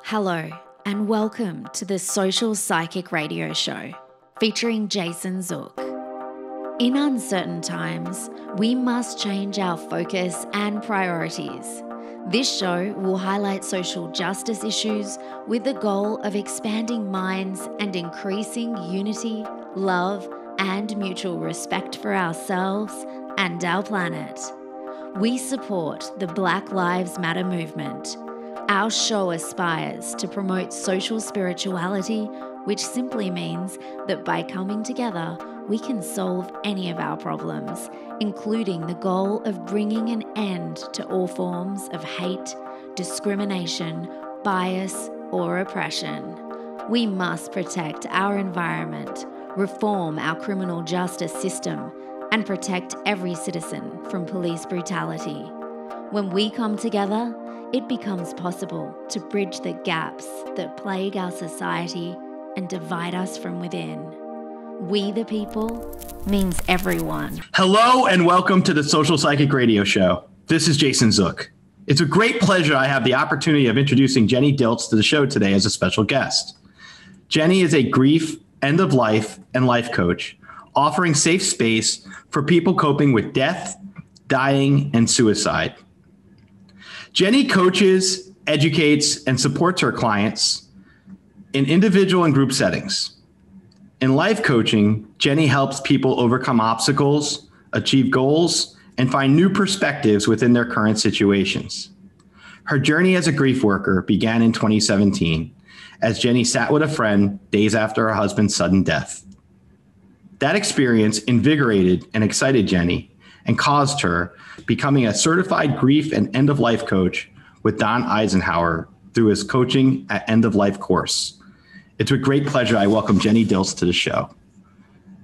Hello, and welcome to the Social Psychic Radio Show, featuring Jason Zook. In uncertain times, we must change our focus and priorities. This show will highlight social justice issues with the goal of expanding minds and increasing unity, love, and mutual respect for ourselves and our planet. We support the Black Lives Matter movement. Our show aspires to promote social spirituality, which simply means that by coming together, we can solve any of our problems, including the goal of bringing an end to all forms of hate, discrimination, bias, or oppression. We must protect our environment, reform our criminal justice system, and protect every citizen from police brutality. When we come together, it becomes possible to bridge the gaps that plague our society and divide us from within. We the people means everyone. Hello and welcome to the Social Psychic Radio Show. This is Jason Zook. It's a great pleasure I have the opportunity of introducing Jenny Dilts to the show today as a special guest. Jenny is a grief, end of life, and life coach, offering safe space for people coping with death, dying, and suicide. Jenny coaches, educates, and supports her clients in individual and group settings. In life coaching, Jenny helps people overcome obstacles, achieve goals, and find new perspectives within their current situations. Her journey as a grief worker began in 2017 as Jenny sat with a friend days after her husband's sudden death. That experience invigorated and excited Jenny and caused her becoming a certified grief and end-of-life coach with Don Eisenhauer through his Coaching at End of Life course. It's with great pleasure I welcome Jenny Dilts to the show.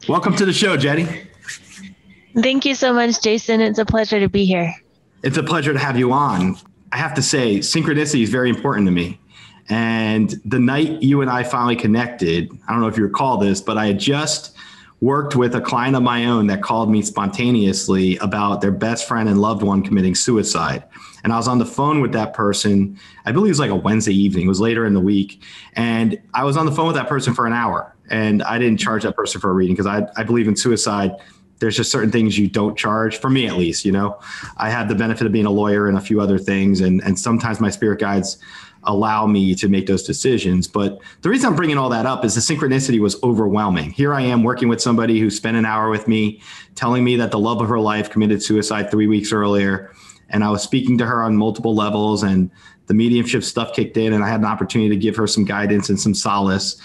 Welcome to the show, Jenny. Thank you so much, Jason. It's a pleasure to be here. It's a pleasure to have you on. I have to say, synchronicity is very important to me. And the night you and I finally connected, I don't know if you recall this, but I had just worked with a client of my own that called me spontaneously about their best friend and loved one committing suicide. And I was on the phone with that person, I believe it was like a Wednesday evening, it was later in the week. And I was on the phone with that person for an hour, and I didn't charge that person for a reading because I believe in suicide. There's just certain things you don't charge, for me at least, you know. I had the benefit of being a lawyer and a few other things, and sometimes my spirit guides allow me to make those decisions. But the reason I'm bringing all that up is the synchronicity was overwhelming. Here I am working with somebody who spent an hour with me, telling me that the love of her life committed suicide 3 weeks earlier. And I was speaking to her on multiple levels, and the mediumship stuff kicked in, and I had an opportunity to give her some guidance and some solace.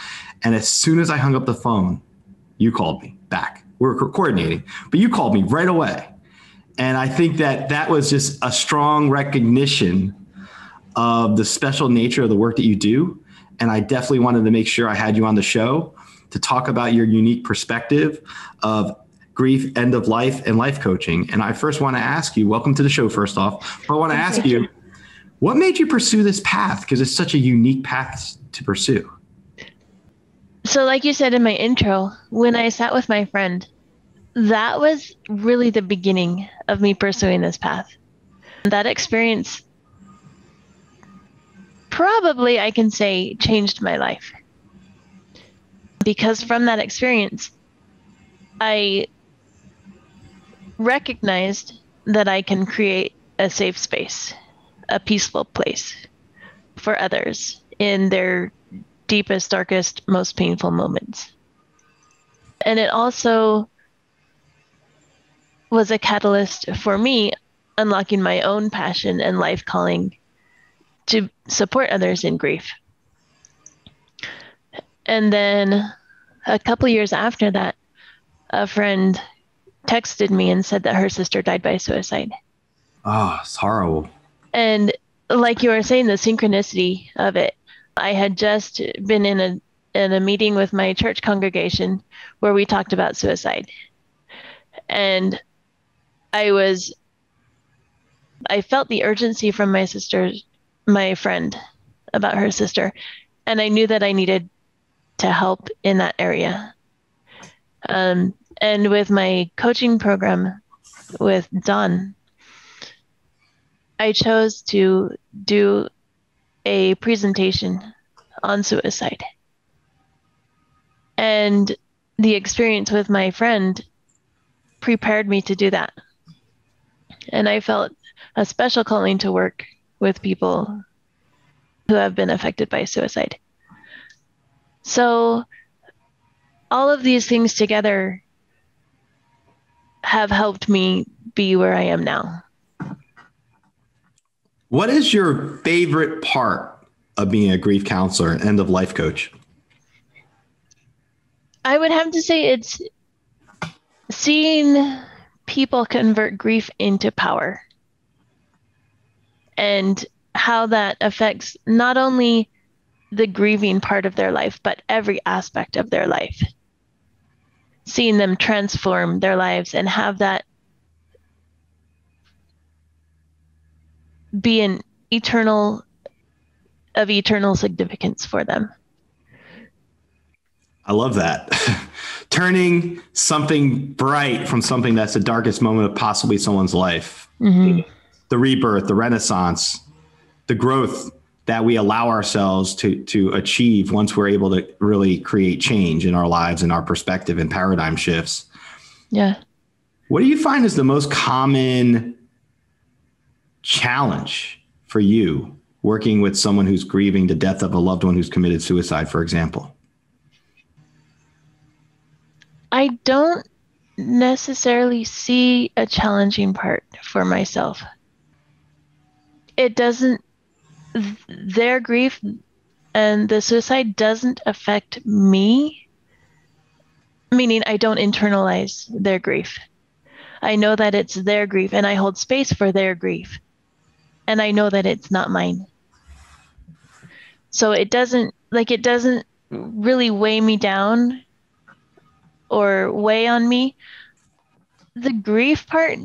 And as soon as I hung up the phone, you called me back. We were coordinating, but you called me right away. And I think that that was just a strong recognition of the special nature of the work that you do. And I definitely wanted to make sure I had you on the show to talk about your unique perspective of grief, end of life, and life coaching. And I first want to ask you, welcome to the show first off, but I want to ask you, what made you pursue this path? Because it's such a unique path to pursue. So like you said in my intro, when I sat with my friend, that was really the beginning of me pursuing this path. That experience probably, I can say, changed my life. Because from that experience, I recognized that I can create a safe space, a peaceful place for others in their deepest, darkest, most painful moments. And it also was a catalyst for me unlocking my own passion and life calling to support others in grief. And then a couple years after that, a friend texted me and said that her sister died by suicide. Oh, it's horrible. And like you were saying, the synchronicity of it, I had just been in a meeting with my church congregation where we talked about suicide. And I felt the urgency from my friend about her sister. And I knew that I needed to help in that area. And with my coaching program with Don, I chose to do a presentation on suicide. And the experience with my friend prepared me to do that. And I felt a special calling to work with people who have been affected by suicide. So all of these things together have helped me be where I am now. What is your favorite part of being a grief counselor and end of life coach? I would have to say it's seeing people convert grief into power, and how that affects not only the grieving part of their life, but every aspect of their life. Seeing them transform their lives and have that be of eternal significance for them. I love that. Turning something bright from something that's the darkest moment of possibly someone's life. Mm-hmm. The rebirth, the renaissance, the growth that we allow ourselves to achieve once we're able to really create change in our lives and our perspective and paradigm shifts. Yeah. What do you find is the most common challenge for you working with someone who's grieving the death of a loved one who's committed suicide, for example? I don't necessarily see a challenging part for myself. Their grief and the suicide doesn't affect me, meaning I don't internalize their grief. I know that it's their grief and I hold space for their grief. And I know that it's not mine. So it doesn't really weigh me down or weigh on me. The grief part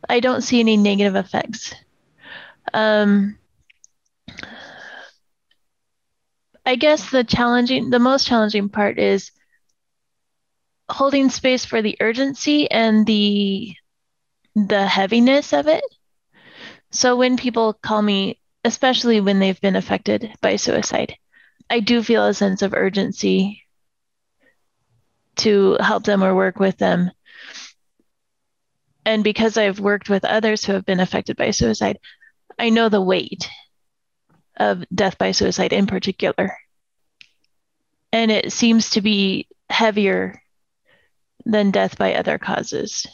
I don't see any negative effects. I guess the most challenging part is holding space for the urgency and the heaviness of it. So when people call me, especially when they've been affected by suicide, I do feel a sense of urgency to help them or work with them. And because I've worked with others who have been affected by suicide, I know the weight of death by suicide in particular. And it seems to be heavier than death by other causes.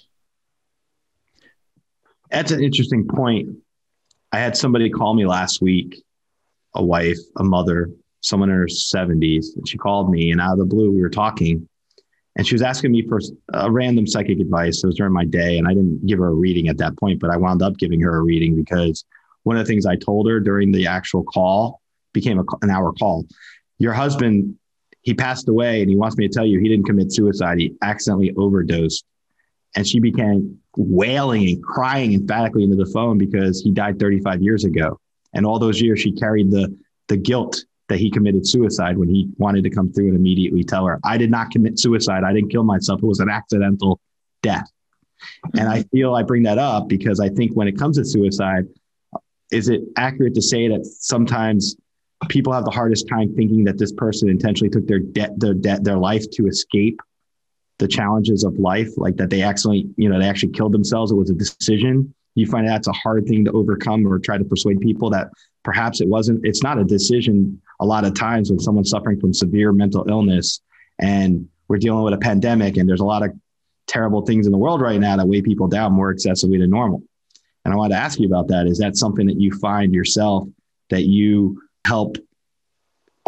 That's an interesting point. I had somebody call me last week, a wife, a mother, someone in her 70s, and she called me, and out of the blue, we were talking, and she was asking me for a random psychic advice. It was during my day, and I didn't give her a reading at that point, but I wound up giving her a reading because one of the things I told her during the actual call became an hour call. Your husband, he passed away, and he wants me to tell you he didn't commit suicide. He accidentally overdosed. And she began wailing and crying emphatically into the phone because he died 35 years ago. And all those years she carried the guilt that he committed suicide when he wanted to come through and immediately tell her, I did not commit suicide. I didn't kill myself. It was an accidental death. Mm-hmm. And I feel I bring that up because I think when it comes to suicide, is it accurate to say that sometimes people have the hardest time thinking that this person intentionally took their life to escape the challenges of life, like that they actually killed themselves? It was a decision. You find that's a hard thing to overcome or try to persuade people that perhaps it's not a decision a lot of times when someone's suffering from severe mental illness and we're dealing with a pandemic and there's a lot of terrible things in the world right now that weigh people down more excessively than normal. And I wanted to ask you about that. Is that something that you find yourself that you help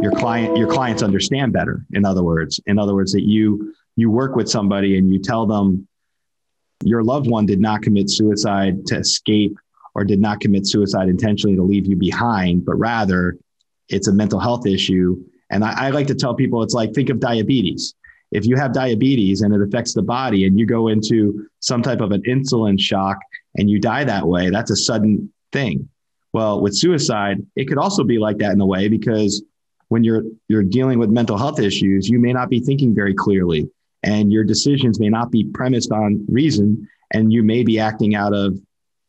your clients understand better? In other words, that you work with somebody and you tell them your loved one did not commit suicide to escape or did not commit suicide intentionally to leave you behind, but rather it's a mental health issue. And I like to tell people, it's like, think of diabetes. If you have diabetes and it affects the body and you go into some type of an insulin shock and you die that way, that's a sudden thing. Well, with suicide, it could also be like that in a way, because when you're dealing with mental health issues, you may not be thinking very clearly and your decisions may not be premised on reason, and you may be acting out of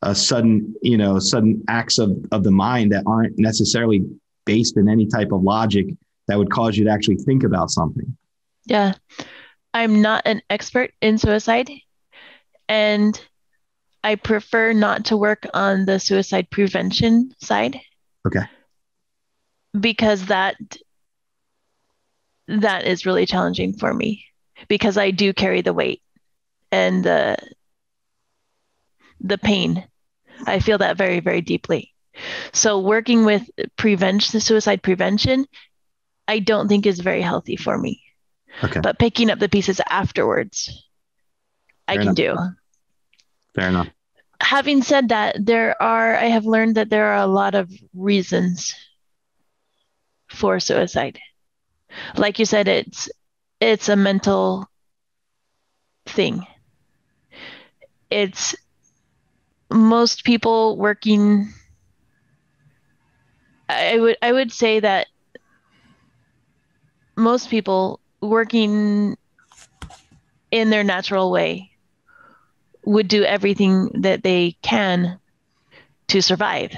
a sudden, sudden acts of the mind that aren't necessarily based in any type of logic that would cause you to actually think about something. Yeah. I'm not an expert in suicide, and I prefer not to work on the suicide prevention side. Okay. Because that is really challenging for me, because I do carry the weight and the pain. I feel that very, very deeply. So working with suicide prevention, I don't think is very healthy for me. Okay. But picking up the pieces afterwards, I can do. Fair enough. Having said that, I have learned that there are a lot of reasons for suicide. Like you said, it's a mental thing. It's most people working. I would say that most people working in their natural way would do everything that they can to survive.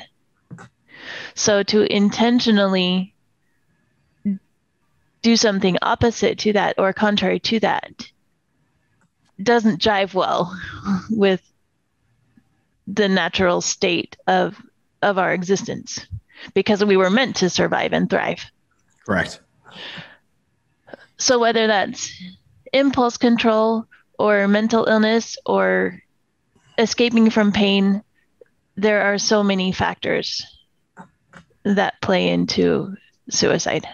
So to intentionally do something opposite to that or contrary to that doesn't jive well with the natural state of our existence, because we were meant to survive and thrive. Correct. So whether that's impulse control or mental illness or escaping from pain, there are so many factors that play into suicide.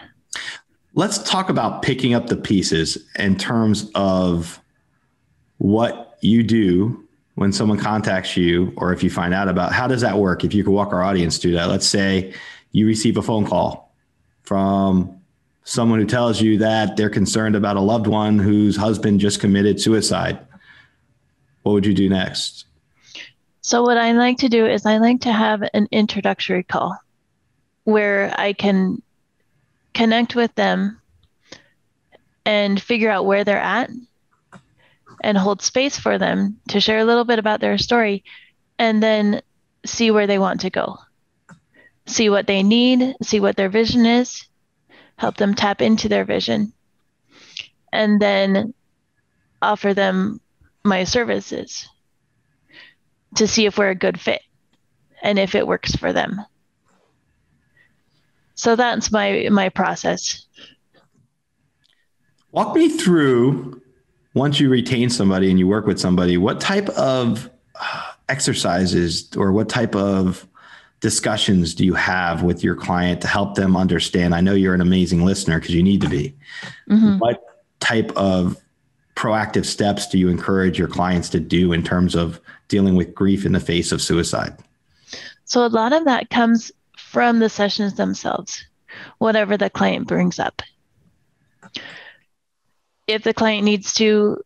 Let's talk about picking up the pieces in terms of what you do when someone contacts you, or if you find out about, how does that work? If you could walk our audience through that. Let's say you receive a phone call from someone who tells you that they're concerned about a loved one whose husband just committed suicide. What would you do next? So what I like to do is I like to have an introductory call where I can connect with them and figure out where they're at and hold space for them to share a little bit about their story, and then see where they want to go. See what they need, see what their vision is, help them tap into their vision, and then offer them my services to see if we're a good fit and if it works for them. So that's my process. Walk me through, once you retain somebody and you work with somebody, what type of exercises or what type of discussions do you have with your client to help them understand? I know you're an amazing listener because you need to be. Mm-hmm. What type of proactive steps do you encourage your clients to do in terms of dealing with grief in the face of suicide? So a lot of that comes from the sessions themselves, whatever the client brings up. If the client needs to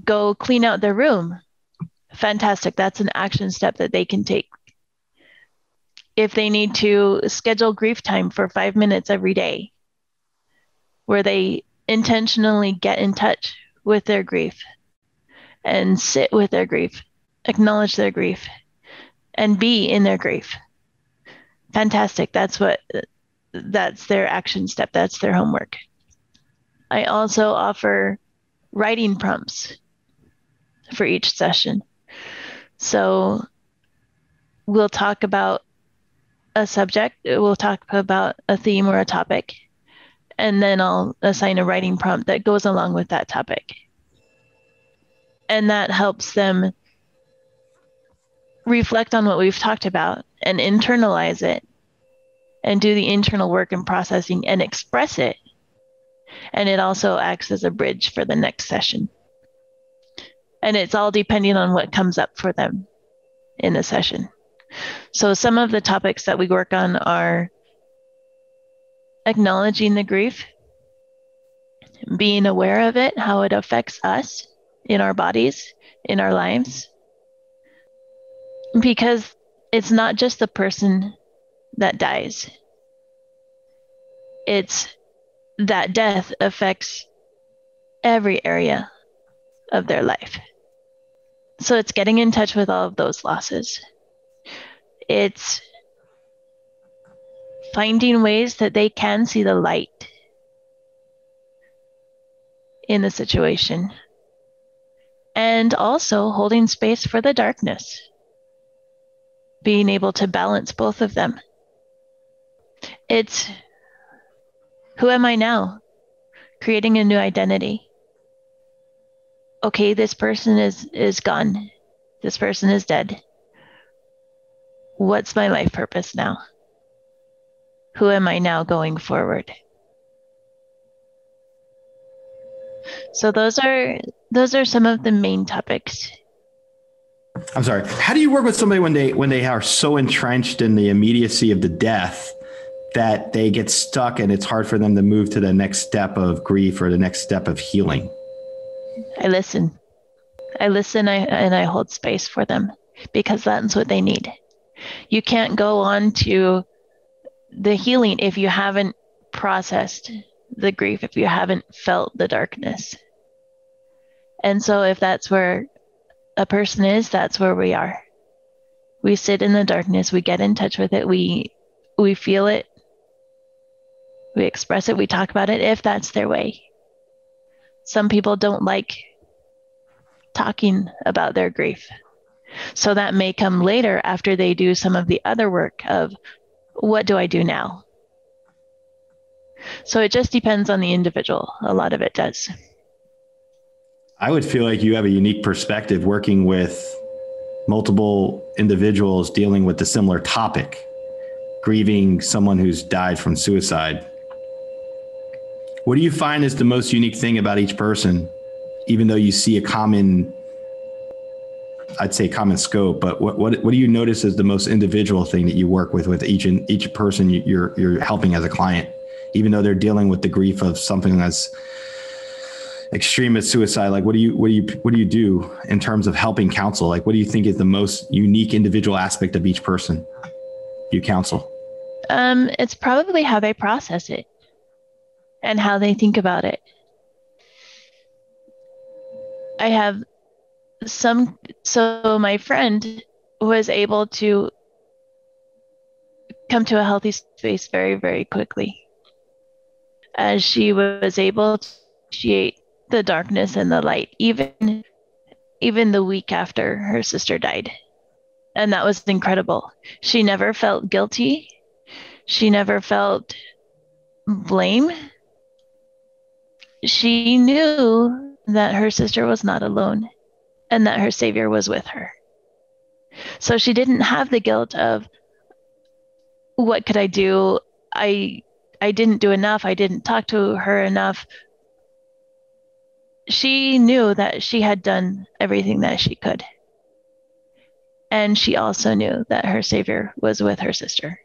go clean out their room, fantastic. That's an action step that they can take. If they need to schedule grief time for 5 minutes every day, where they intentionally get in touch with their grief and sit with their grief, acknowledge their grief, and be in their grief. Fantastic. That's their action step. That's their homework. I also offer writing prompts for each session. So we'll talk about a subject, we'll talk about a theme or a topic, and then I'll assign a writing prompt that goes along with that topic. And that helps them reflect on what we've talked about and internalize it and do the internal work and processing and express it. And it also acts as a bridge for the next session. And it's all depending on what comes up for them in the session. So some of the topics that we work on are acknowledging the grief, being aware of it, how it affects us in our bodies, in our lives. Because it's not just the person that dies. It's that death affects every area of their life. So it's getting in touch with all of those losses. It's finding ways that they can see the light in the situation, and also holding space for the darkness, being able to balance both of them. It's who am I now? Creating a new identity. Okay, this person is gone. This person is dead. What's my life purpose now? Who am I now going forward? So those are some of the main topics. I'm sorry. How do you work with somebody when they are so entrenched in the immediacy of the death that they get stuck and it's hard for them to move to the next step of grief or the next step of healing? I listen and I hold space for them, because that's what they need. You can't go on to the healing if you haven't processed the grief, if you haven't felt the darkness. And so if that's where a person is, that's where we are. We sit in the darkness, we get in touch with it, we feel it, we express it, we talk about it, if that's their way. Some people don't like talking about their grief. So that may come later after they do some of the other work of, what do I do now? So it just depends on the individual. A lot of it does. I would feel like you have a unique perspective working with multiple individuals dealing with a similar topic, grieving someone who's died from suicide. What do you find is the most unique thing about each person, even though you see a common, I'd say common scope, but what do you notice as the most individual thing that you work with each person you're helping as a client, even though they're dealing with the grief of something that's extreme as suicide? Like, what do you do in terms of helping counsel? Like, what do you think is the most unique individual aspect of each person you counsel? It's probably how they process it and how they think about it. I have so my friend was able to come to a healthy space very, very quickly, as she was able to appreciate the darkness and the light, even the week after her sister died. And that was incredible. She never felt guilty. She never felt blame. She knew that her sister was not alone and that her Savior was with her. So she didn't have the guilt of, what could I do? I didn't do enough. I didn't talk to her enough. She knew that she had done everything that she could. And she also knew that her Savior was with her sister.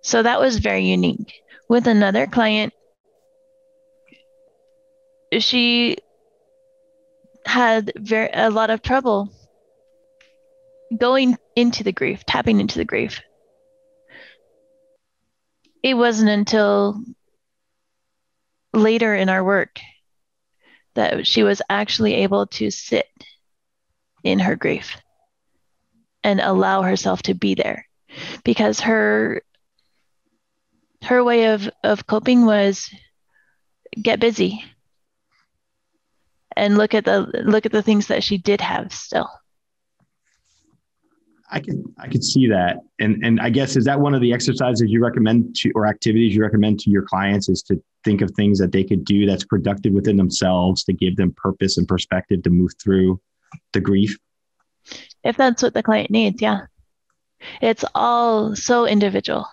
So that was very unique. With another client, she had a lot of trouble going into the grief, tapping into the grief. It wasn't until later in our work that she was actually able to sit in her grief and allow herself to be there, because her way of coping was get busy and look at the things that she did have still. I could see that. And I guess, is that one of the exercises you recommend to, or activities you recommend to your clients, is to think of things that they could do that's productive within themselves to give them purpose and perspective to move through the grief? If that's what the client needs, yeah. It's all so individual,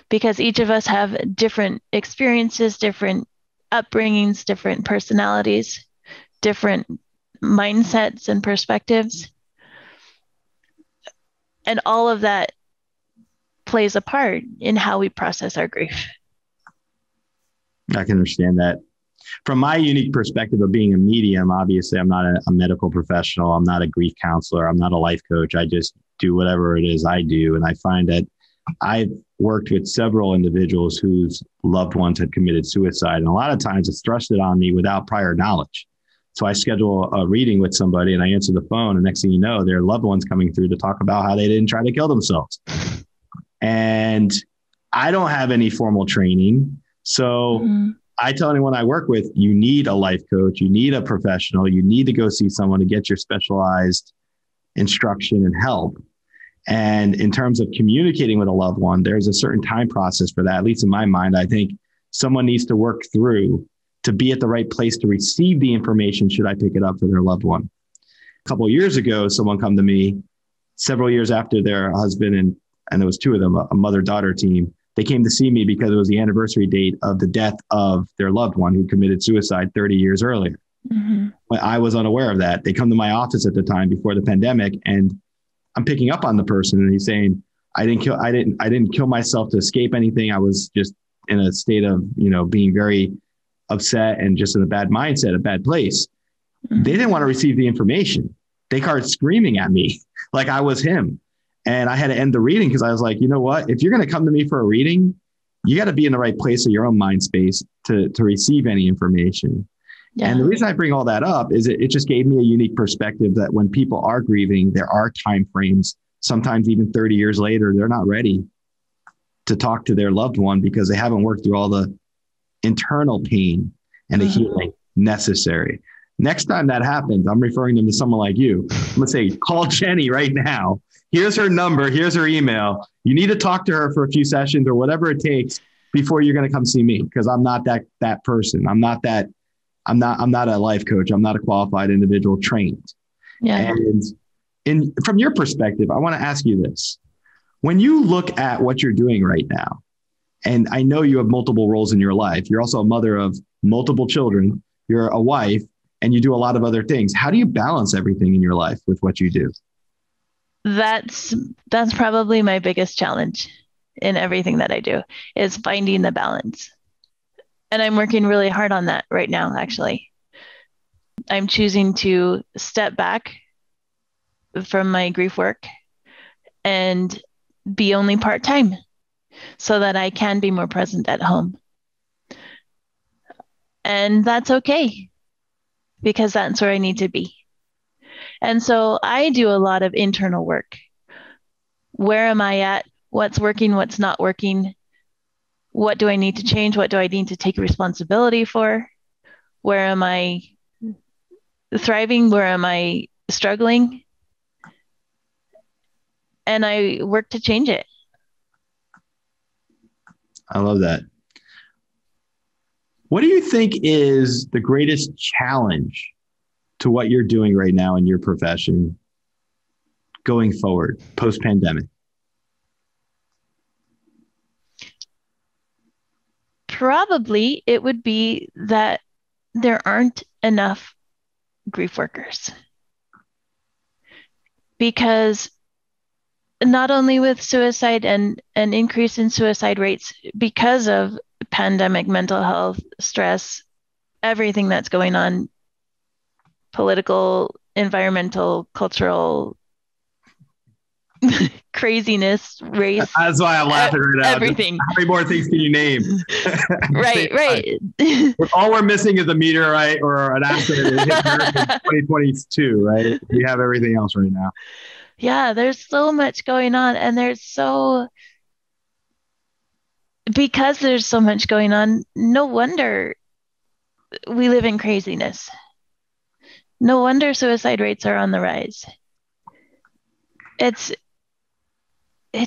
because each of us have different experiences, different upbringings, different personalities, different mindsets and perspectives. And all of that plays a part in how we process our grief. I can understand that. From my unique perspective of being a medium, obviously I'm not a medical professional. I'm not a grief counselor. I'm not a life coach. I just do whatever it is I do. And I find that I've worked with several individuals whose loved ones had committed suicide. And a lot of times it's thrusted on me without prior knowledge. So I schedule a reading with somebody and I answer the phone, and next thing you know, their loved one's coming through to talk about how they didn't try to kill themselves. And I don't have any formal training. So I tell anyone I work with, you need a life coach, you need a professional, you need to go see someone to get your specialized instruction and help. And in terms of communicating with a loved one, there's a certain time process for that. At least in my mind, I think someone needs to work through to be at the right place to receive the information should I pick it up for their loved one. A couple of years ago, someone come to me several years after their husband, and there was two of them, a mother-daughter team. They came to see me because it was the anniversary date of the death of their loved one who committed suicide 30 years earlier. But I was unaware of that. They come to my office at the time before the pandemic, and I'm picking up on the person, and he's saying, I didn't kill myself to escape anything. I was just in a state of, being very upset and just in a bad mindset, a bad place. They didn't want to receive the information. They started screaming at me like I was him. And I had to end the reading because I was like, you know what? If you're going to come to me for a reading, you got to be in the right place of your own mind space to receive any information. Yeah. And the reason I bring all that up is it just gave me a unique perspective that when people are grieving, there are time frames, sometimes even 30 years later, they're not ready to talk to their loved one because they haven't worked through all the internal pain and the healing necessary. Next time that happens, I'm referring them to someone like you. I'm going to say, call Jenny right now. Here's her number. Here's her email. You need to talk to her for a few sessions or whatever it takes before you're going to come see me, because I'm not that person. I'm not a life coach. I'm not a qualified individual trained. Yeah. And from your perspective, I want to ask you this. When you look at what you're doing right now, and I know you have multiple roles in your life, you're also a mother of multiple children, you're a wife, and you do a lot of other things. How do you balance everything in your life with what you do? That's probably my biggest challenge in everything that I do, is finding the balance. And I'm working really hard on that right now, actually. I'm choosing to step back from my grief work and be only part-time so that I can be more present at home. And that's okay, because that's where I need to be. And so I do a lot of internal work. Where am I at? What's working? What's not working? What do I need to change? What do I need to take responsibility for? Where am I thriving? Where am I struggling? And I work to change it. I love that. What do you think is the greatest challenge to what you're doing right now in your profession going forward, post-pandemic? Probably it would be that there aren't enough grief workers. Because not only with suicide and an increase in suicide rates because of pandemic, mental health, stress, everything that's going on, political, environmental, cultural craziness, race. That's why I'm laughing right now. Everything. How many more things can you name? Right. All we're missing is a meteorite or an accident in 2022, right? We have everything else right now. Yeah, there's so much going on, and because there's so much going on, no wonder we live in craziness. No wonder suicide rates are on the rise. It's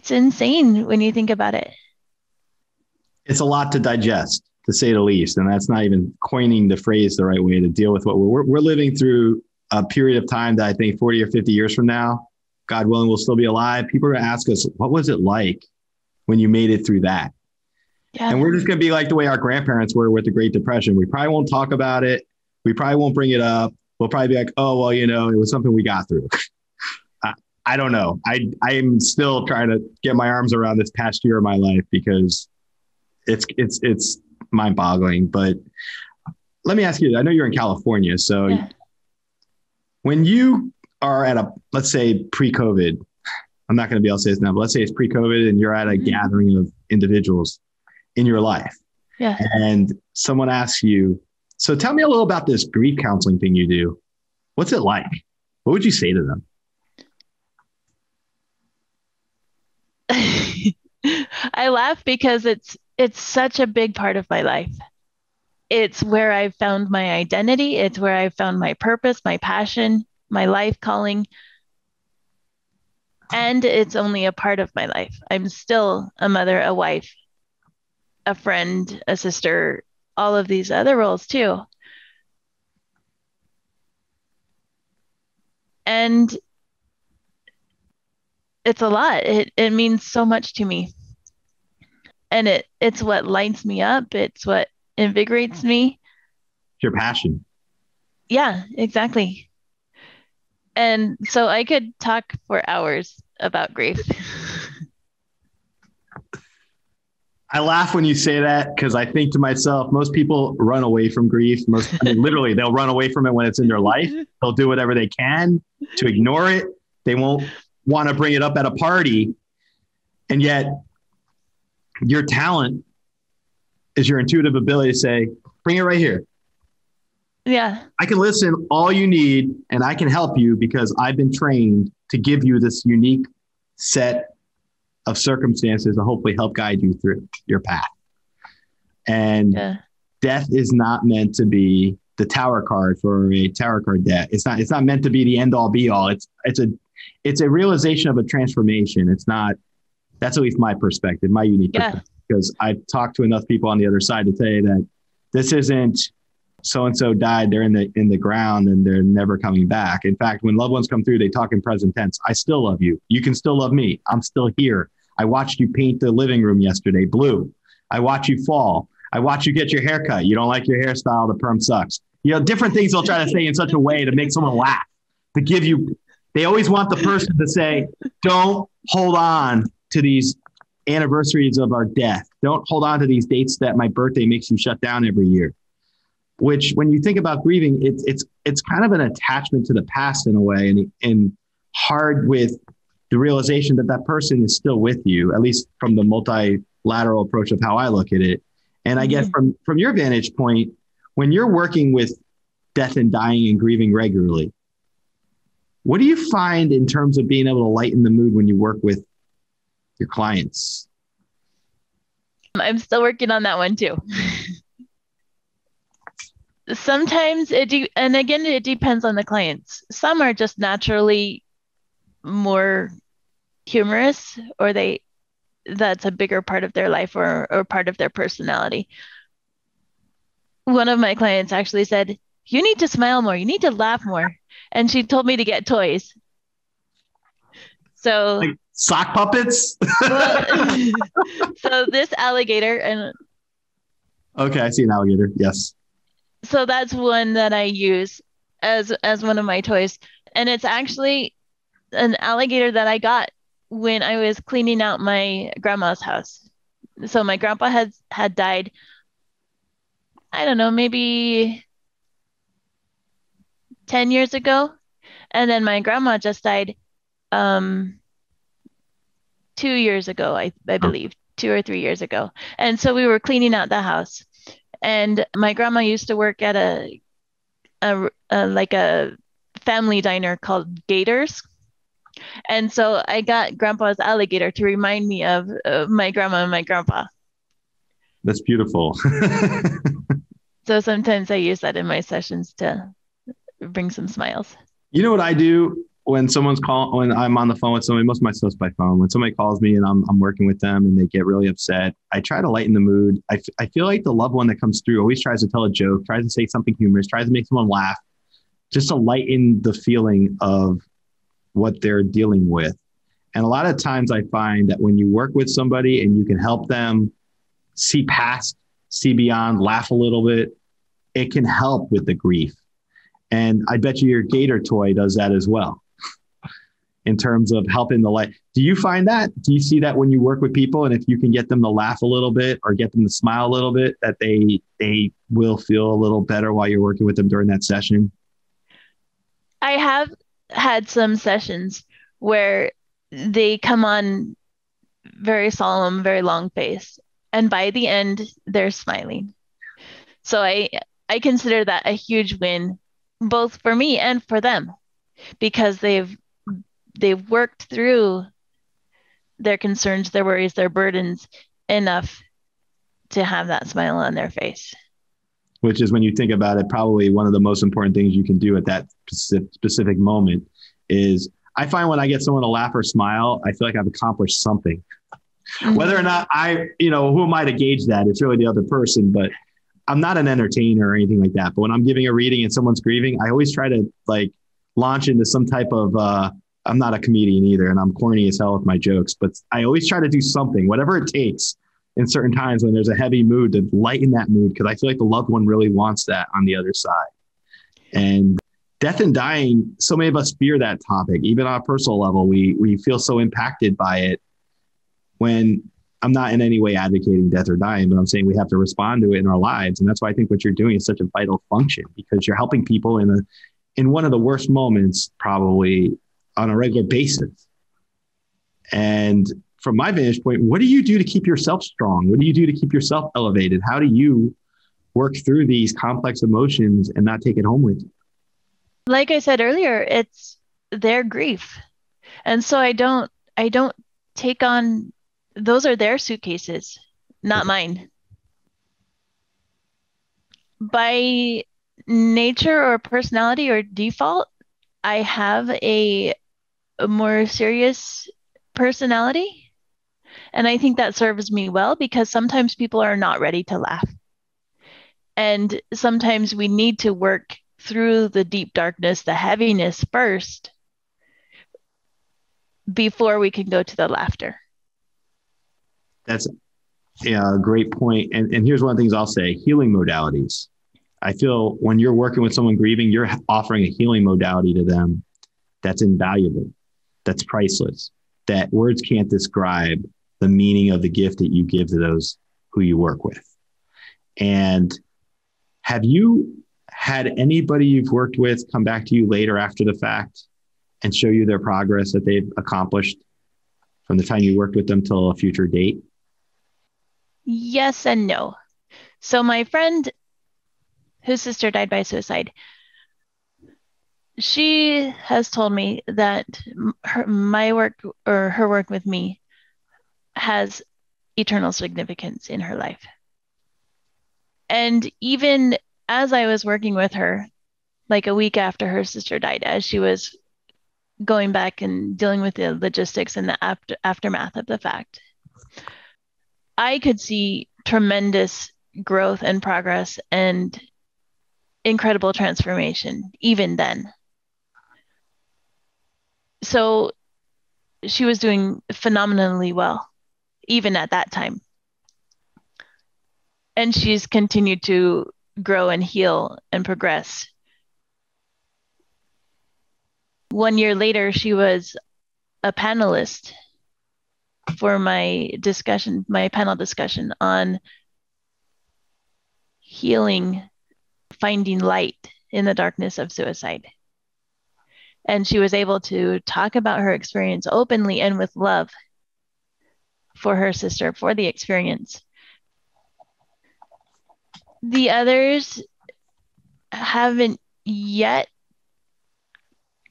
insane when you think about it. It's a lot to digest, to say the least. And that's not even coining the phrase the right way to deal with what we're living through a period of time that I think 40 or 50 years from now, God willing, we'll still be alive. People are going to ask us, what was it like when you made it through that? Yeah. And we're just going to be like the way our grandparents were with the Great Depression. We probably won't talk about it. We probably won't bring it up. We'll probably be like, oh, well, it was something we got through. I don't know. I'm still trying to get my arms around this past year of my life because it's mind boggling. But let me ask you, I know you're in California. So yeah. When you are at let's say pre-COVID, I'm not going to be able to say this now, but let's say it's pre-COVID and you're at a gathering of individuals in your life. Yeah. And someone asks you, So tell me a little about this grief counseling thing you do. What's it like? What would you say to them? I laugh because it's such a big part of my life. It's where I found my identity. It's where I found my purpose, my passion, my life calling. And it's only a part of my life. I'm still a mother, a wife, a friend, a sister, all of these other roles too. And it's a lot. It means so much to me. And it's what lights me up. It's what invigorates me. Your passion. Yeah, exactly. And so I could talk for hours about grief. I laugh when you say that because I think to myself, most people run away from grief. Literally, they'll run away from it when it's in their life. They'll do whatever they can to ignore it. They won't want to bring it up at a party. And yet your talent is your intuitive ability to say, bring it right here. Yeah. I can listen all you need and I can help you because I've been trained to give you this unique set of circumstances to hopefully help guide you through your path. And death is not meant to be the tower card for a tarot card deck. It's not meant to be the end all be all. It's a realization of a transformation. It's not, that's at least my perspective, my unique perspective, because I've talked to enough people on the other side to say that this isn't so-and-so died, they're in the ground and they're never coming back. In fact, when loved ones come through, they talk in present tense. I still love you. You can still love me. I'm still here. I watched you paint the living room yesterday blue. I watch you fall. I watch you get your hair cut. You don't like your hairstyle. The perm sucks. Different things they'll try to say in such a way to make someone laugh, to give you, they always want the person to say, don't hold on to these anniversaries of our death. Don't hold on to these dates that my birthday makes you shut down every year. Which, when you think about grieving, it's kind of an attachment to the past in a way, and hard with the realization that that person is still with you, at least from the multilateral approach of how I look at it. And I guess from your vantage point, when you're working with death and dying and grieving regularly, what do you find in terms of being able to lighten the mood when you work with your clients? I'm still working on that one too. Sometimes and again, it depends on the clients. Some are just naturally more humorous, or that's a bigger part of their life or part of their personality. One of my clients actually said, you need to smile more. You need to laugh more. And she told me to get toys. So like sock puppets? So this alligator and okay, I see an alligator. Yes. So that's one that I use as one of my toys. And it's actually an alligator that I got when I was cleaning out my grandma's house. So my grandpa had died, I don't know, maybe 10 years ago. And then my grandma just died 2 years ago, I believe, 2 or 3 years ago. And so we were cleaning out the house. And my grandma used to work at like a family diner called Gators. And so I got grandpa's alligator to remind me of my grandma and my grandpa. That's beautiful. So sometimes I use that in my sessions to bring some smiles. You know what I do when when I'm on the phone with somebody? Most of my stuff's by phone. When somebody calls me and I'm working with them and they get really upset, I try to lighten the mood. I feel like the loved one that comes through always tries to tell a joke, tries to say something humorous, tries to make someone laugh, just to lighten the feeling of what they're dealing with. And a lot of times I find that when you work with somebody and you can help them see past, see beyond, laugh a little bit, it can help with the grief. And I bet you your gator toy does that as well in terms of helping the light. Do you find that? Do you see that when you work with people, and if you can get them to laugh a little bit or get them to smile a little bit, that they will feel a little better while you're working with them during that session? I have had some sessions where they come on very solemn, very long face, and by the end they're smiling. So I I consider that a huge win, both for me and for them, because they've worked through their concerns, their worries, their burdens enough to have that smile on their face. Which is, when you think about it, probably one of the most important things you can do at that specific moment is, I find when I get someone to laugh or smile, I feel like I've accomplished something. Mm-hmm. Whether or not who am I to gauge that? It's really the other person, but I'm not an entertainer or anything like that. But when I'm giving a reading and someone's grieving, I always try to launch into some type of, I'm not a comedian either, and I'm corny as hell with my jokes, but I always try to do something, whatever it takes in certain times when there's a heavy mood, to lighten that mood. Cause I feel like the loved one really wants that on the other side. And death and dying, so many of us fear that topic. Even on a personal level, we feel so impacted by it, when I'm not in any way advocating death or dying, but I'm saying we have to respond to it in our lives. And that's why I think what you're doing is such a vital function, because you're helping people in one of the worst moments, probably on a regular basis. And from my vantage point, what do you do to keep yourself strong? What do you do to keep yourself elevated? How do you work through these complex emotions and not take it home with you? Like I said earlier, it's their grief. And so I don't take on, those are their suitcases, not mine. By nature or personality or default, I have a more serious personality. And I think that serves me well, because sometimes people are not ready to laugh. And sometimes we need to work through the deep darkness, the heaviness first, before we can go to the laughter. That's a great point. And here's one of the things I'll say: healing modalities. I feel when you're working with someone grieving, you're offering a healing modality to them that's invaluable, that's priceless, that words can't describe the meaning of the gift that you give to those who you work with. And have you had anybody you've worked with come back to you later after the fact and show you their progress that they've accomplished from the time you worked with them till a future date? Yes and no. So my friend whose sister died by suicide, she has told me that my work, or her work with me, has eternal significance in her life. And even as I was working with her, like a week after her sister died, as she was going back and dealing with the logistics and the aftermath of the fact, I could see tremendous growth and progress and incredible transformation even then. So she was doing phenomenally well, even at that time. And she's continued to grow and heal and progress. 1 year later, she was a panelist for my panel discussion on healing, finding light in the darkness of suicide. And she was able to talk about her experience openly and with love for her sister, for the experience. The others haven't yet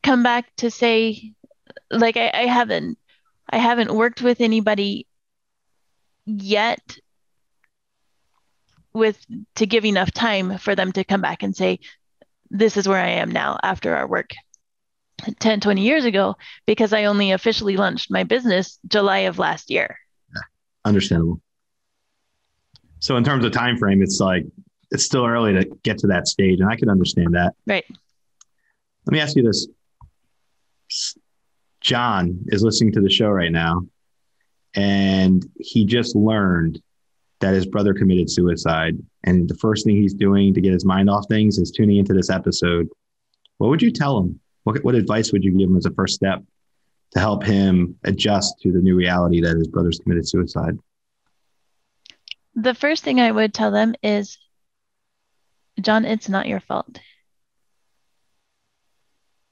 come back to say, like, I haven't worked with anybody yet to give enough time for them to come back and say, this is where I am now after our work 10, 20 years ago, because I only officially launched my business July of last year. Yeah, understandable. So in terms of time frame, it's still early to get to that stage, and I can understand that. Right. Let me ask you this. John is listening to the show right now, and he just learned that his brother committed suicide. And the first thing he's doing to get his mind off things is tuning into this episode. What would you tell him? What advice would you give him as a first step to help him adjust to the new reality that his brother's committed suicide? The first thing I would tell them is, John, it's not your fault.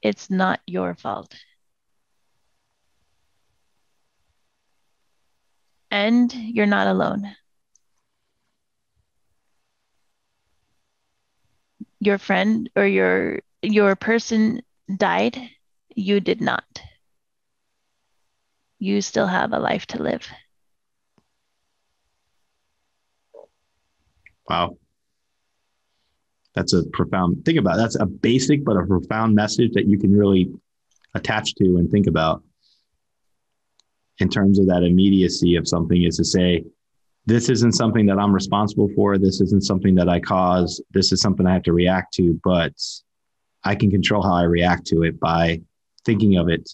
It's not your fault. And you're not alone. your friend or your person died, you did not. You still have a life to live. Wow. That's a profound, think about it. That's a basic but a profound message that you can really attach to and think about in terms of that immediacy of something, is to say, this isn't something that I'm responsible for. This isn't something that I caused. This is something I have to react to, but I can control how I react to it by thinking of it,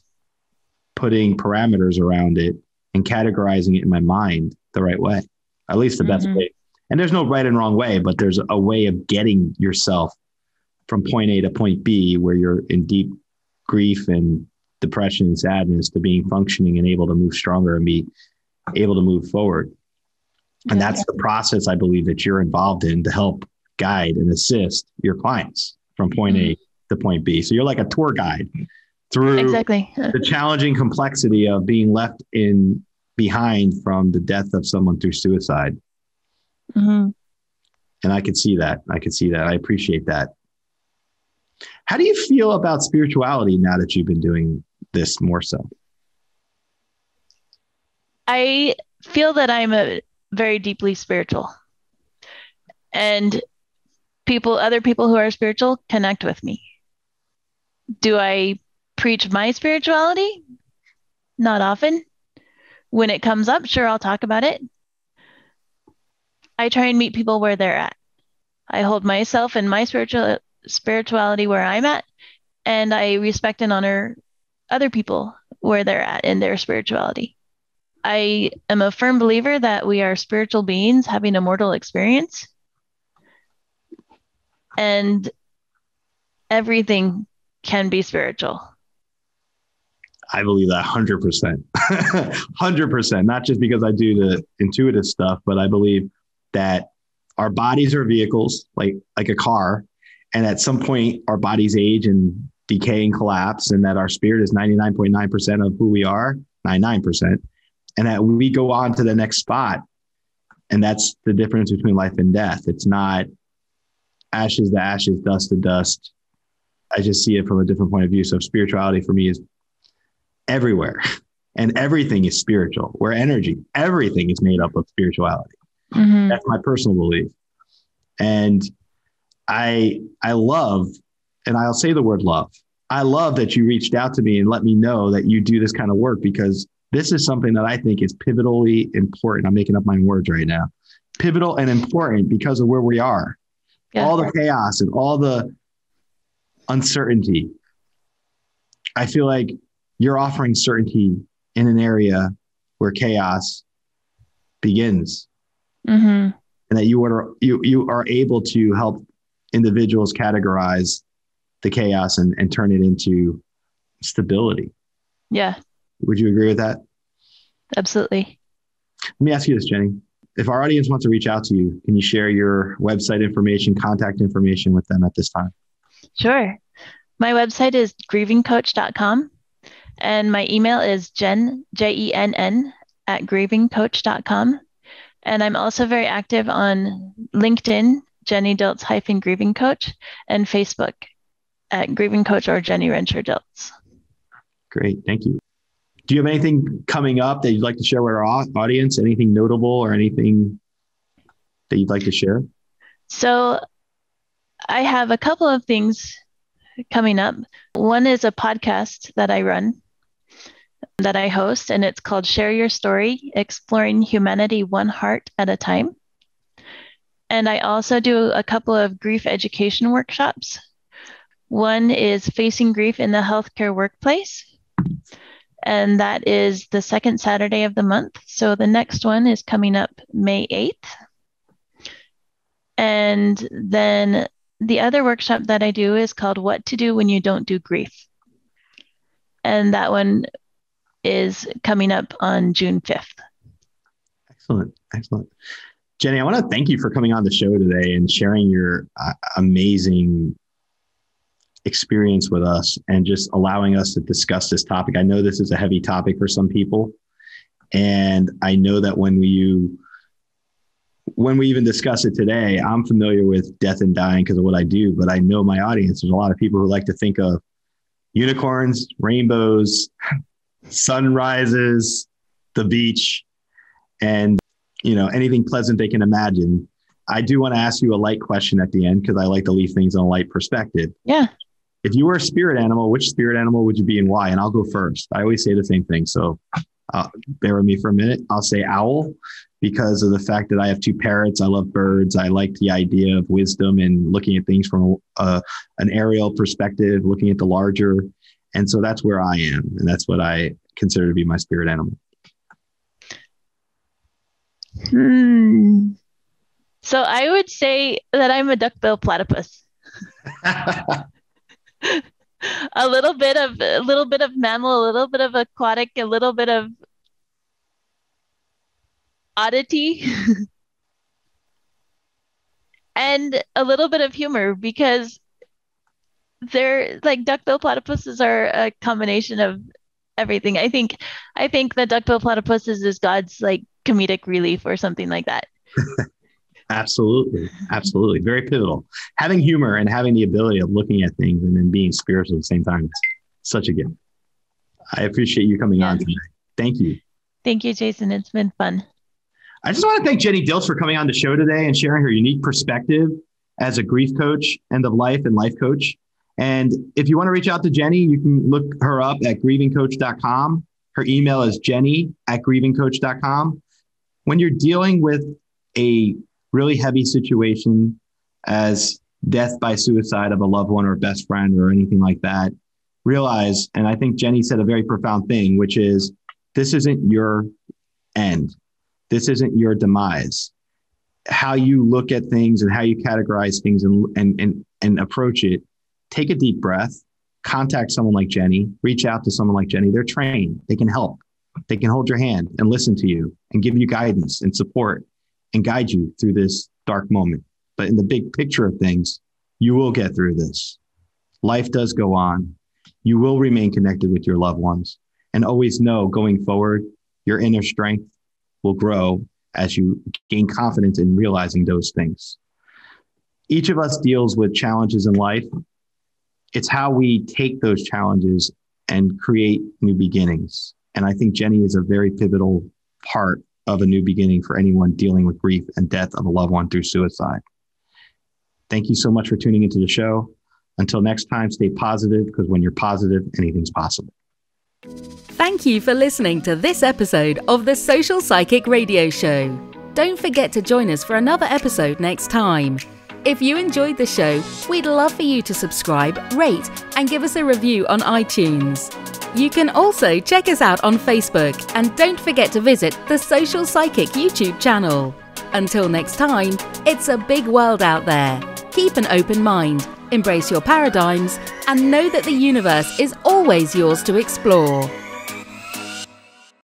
putting parameters around it, and categorizing it in my mind the right way, at least the best way. And there's no right and wrong way, but there's a way of getting yourself from point A to point B, where you're in deep grief and depression and sadness, to being functioning and able to move stronger and be able to move forward. And that's the process I believe that you're involved in to help guide and assist your clients from point A to point B. So you're like a tour guide through the challenging complexity of being left behind from the death of someone through suicide. And I could see that. I appreciate that. How do you feel about spirituality now that you've been doing this more so? I feel that I'm a very deeply spiritual, and other people who are spiritual connect with me. Do I preach my spirituality? Not often. When it comes up, sure, I'll talk about it. I try and meet people where they're at. I hold myself and my spirituality where I'm at, and I respect and honor other people where they're at in their spirituality. I am a firm believer that we are spiritual beings having a mortal experience, and everything can be spiritual. I believe that 100%. 100%, not just because I do the intuitive stuff, but I believe that our bodies are vehicles, like a car, and at some point our bodies age and decay and collapse, and that our spirit is 99.9% of who we are, 99%, and that we go on to the next spot. And that's the difference between life and death. It's not ashes to ashes, dust to dust. I just see it from a different point of view. So spirituality for me is everywhere, and everything is spiritual. We're energy. Everything is made up of spirituality. That's my personal belief. And I love, and I'll say the word love, I love that you reached out to me and let me know that you do this kind of work, because this is something that I think is pivotally important. I'm making up my words right now. Pivotal and important because of where we are. Yeah. All the chaos and all the uncertainty. I feel like you're offering certainty in an area where chaos begins. And that you are able to help individuals categorize the chaos and turn it into stability. Yeah. Would you agree with that? Absolutely. Let me ask you this, Jenny. If our audience wants to reach out to you, can you share your website information, contact information with them at this time? Sure. My website is grievingcoach.com, and my email is Jenn, JENN, @grievingcoach.com. And I'm also very active on LinkedIn, Jenny Dilts -Grieving Coach, and Facebook at Grieving Coach or Jenny Rensher Dilts. Great. Thank you. Do you have anything coming up that you'd like to share with our audience? Anything notable or anything that you'd like to share? So I have a couple of things coming up. One is a podcast that I run, that I host, and it's called Share Your Story, Exploring Humanity One Heart at a Time. And I also do a couple of grief education workshops. One is Facing Grief in the Healthcare Workplace, and that is the second Saturday of the month. So the next one is coming up May 8th. And then the other workshop that I do is called What to Do When You Don't Do Grief. And that one is coming up on June 5th. Excellent. Jenny, I want to thank you for coming on the show today and sharing your amazing experience with us and just allowing us to discuss this topic. I know this is a heavy topic for some people. And I know that when when we even discuss it today, I'm familiar with death and dying because of what I do, but I know my audience. There's a lot of people who like to think of unicorns, rainbows, sunrises, the beach, and anything pleasant they can imagine. I do want to ask you a light question at the end because I like to leave things on a light perspective. Yeah. If you were a spirit animal, which spirit animal would you be and why? And I'll go first. I always say the same thing. So bear with me for a minute. I'll say owl because of the fact that I have 2 parrots. I love birds. I like the idea of wisdom and looking at things from an aerial perspective, looking at the larger. And so that's where I am. And that's what I consider to be my spirit animal. So I would say that I'm a duck-billed platypus. a little bit of mammal, a little bit of aquatic, a little bit of oddity, and a little bit of humor because they're like duck-billed platypuses are a combination of everything. I think the duck-billed platypuses is God's like comedic relief or something like that. Absolutely. Absolutely. Very pivotal. Having humor and having the ability of looking at things and then being spiritual at the same time is such a gift. I appreciate you coming on today. Thank you. Thank you, Jason. It's been fun. I just want to thank Jenny Dilts for coming on the show today and sharing her unique perspective as a grief coach, end of life and life coach. And if you want to reach out to Jenny, you can look her up at grievingcoach.com. Her email is jenny@grievingcoach.com. When you're dealing with a really heavy situation as death by suicide of a loved one or a best friend or anything like that, realize, and I think Jenny said a very profound thing, which is this isn't your end. This isn't your demise. How you look at things and how you categorize things and approach it, take a deep breath, contact someone like Jenny, reach out to someone like Jenny. They're trained. They can help. They can hold your hand and listen to you and give you guidance and support and guide you through this dark moment. But in the big picture of things, you will get through this. Life does go on. You will remain connected with your loved ones. And always know going forward, your inner strength will grow as you gain confidence in realizing those things. Each of us deals with challenges in life. It's how we take those challenges and create new beginnings. And I think Jenny is a very pivotal part of a new beginning for anyone dealing with grief and death of a loved one through suicide. Thank you so much for tuning into the show. Until next time, stay positive because when you're positive, anything's possible. Thank you for listening to this episode of the Social Psychic Radio Show. Don't forget to join us for another episode next time. If you enjoyed the show, we'd love for you to subscribe, rate, and give us a review on iTunes. You can also check us out on Facebook and don't forget to visit the Social Psychic YouTube channel. Until next time, it's a big world out there. Keep an open mind, embrace your paradigms, and know that the universe is always yours to explore.